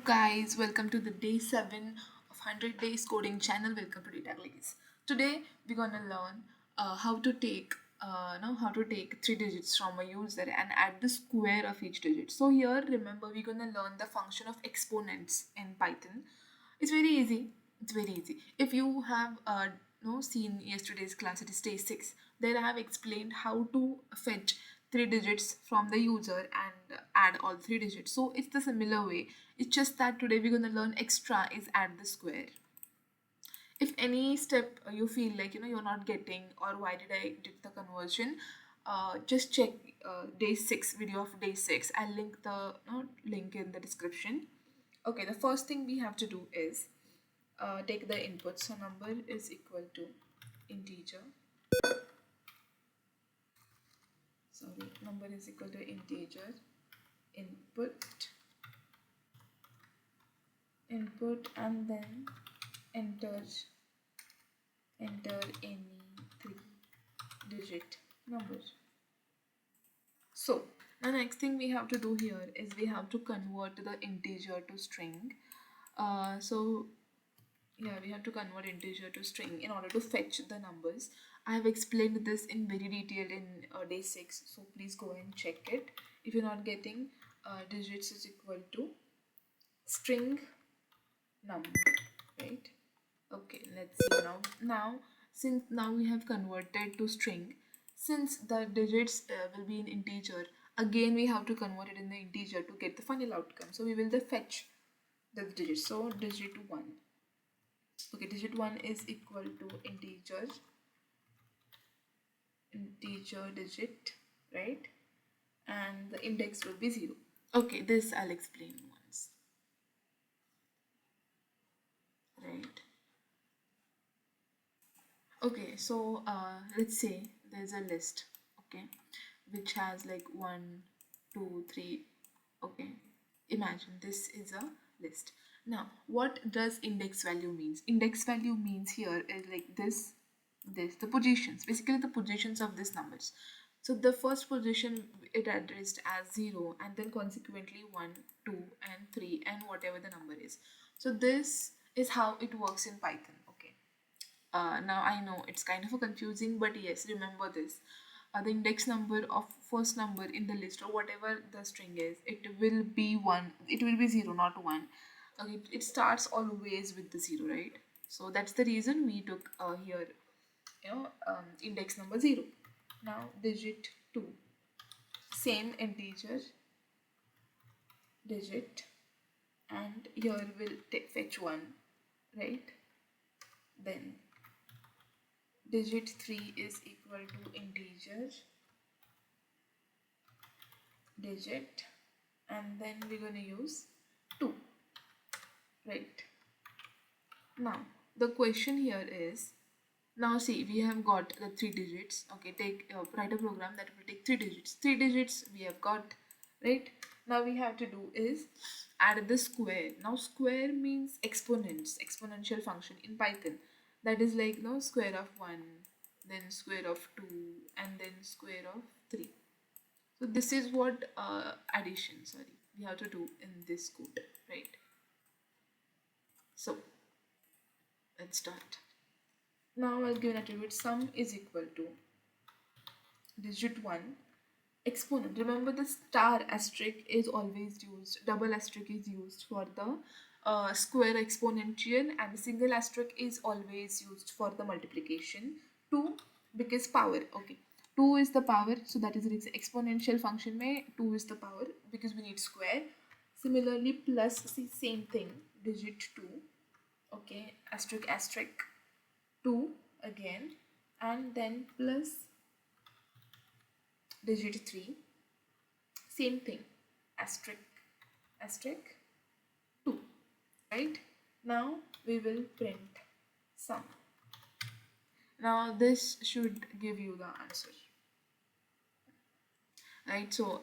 guys, welcome to the day 7 of 100 Days Coding channel. Welcome to Data Glaze. Today we're gonna learn how to take three digits from a user and add the square of each digit. So here, remember, we're gonna learn the function of exponents in Python. It's very easy. It's very easy. If you have seen yesterday's class, it is day 6. There I have explained how to fetch three digits from the user and add all three digits. So it's the similar way. It's just that today we're gonna learn extra is add the square. If any step you feel like you're not getting, or why did I did the conversion, just check day 6 video of day 6. I'll link the link in the description. Okay, the first thing we have to do is take the input. So number is equal to integer. Sorry, number is equal to integer. Input, and then enter any three-digit number. So the next thing we have to do here is we have to convert the integer to string. We have to convert integer to string in order to fetch the numbers. I have explained this in very detail in day 6, so please go and check it. If you're not getting, digits is equal to string num, right? Okay, let's see now. Since now we have converted to string, since the digits will be in integer, again we have to convert it in the integer to get the final outcome. So we will fetch the digits. So digit 1. Okay, digit 1 is equal to integer digit, right? And the index will be 0. Okay, this I'll explain once, right? Okay, so let's say there's a list, okay, which has like 1, 2, 3. Okay, imagine this is a list. Now what does index value means? Index value means here is like this, the positions, basically the positions of these numbers. So the first position it addressed as 0, and then consequently 1, 2 and 3 and whatever the number is. So this is how it works in Python. Okay, now I know it's kind of a confusing, but yes, remember this. The index number of first number in the list, or whatever the string is, it will be 1, it will be 0, not 1. Okay, it starts always with the 0, right? So that's the reason we took here index number 0. Now digit 2, same integer digit, and here we'll fetch 1, right? Then digit 3 is equal to integer digit, and then we're going to use 2, right? Now the question here is, now see, we have got the 3 digits. Okay, write a program that will take 3 digits. 3 digits we have got, right? Now we have to do is add the square. Now square means exponents, exponential function in Python. That is like square of 1, then square of 2, and then square of 3. So this is what addition, we have to do in this code, right? So let's start. Now I'll give an attribute sum is equal to digit 1 exponent. Remember, the star asterisk is always used, double asterisk is used for the square exponential, and the single asterisk is always used for the multiplication. 2 because power. Okay, 2 is the power, so that is the exponential function mein 2 is the power because we need square. Similarly, plus, see, same thing, digit 2, okay, asterisk asterisk 2 again, and then plus digit 3, same thing, asterisk asterisk 2, right? Now we will print sum. Now this should give you the answer, right? So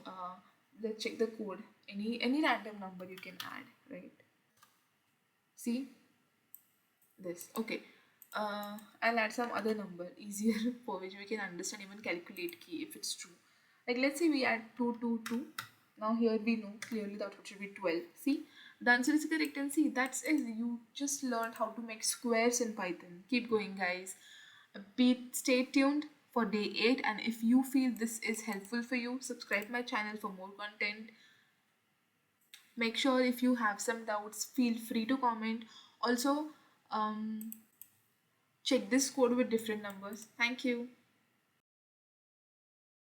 let's check the code. Any random number you can add, right? See this. Okay, I'll add some other number easier for which we can understand, even calculate key if it's true. Like let's say we add 2, 2, 2. Now here we know clearly that it should be 12. See, The answer is correct, and see, that's it. You just learned how to make squares in Python. Keep going, guys. Stay tuned for day 8, and if you feel this is helpful for you, subscribe my channel for more content. Make sure if you have some doubts, feel free to comment. Also, um, check this code with different numbers. Thank you.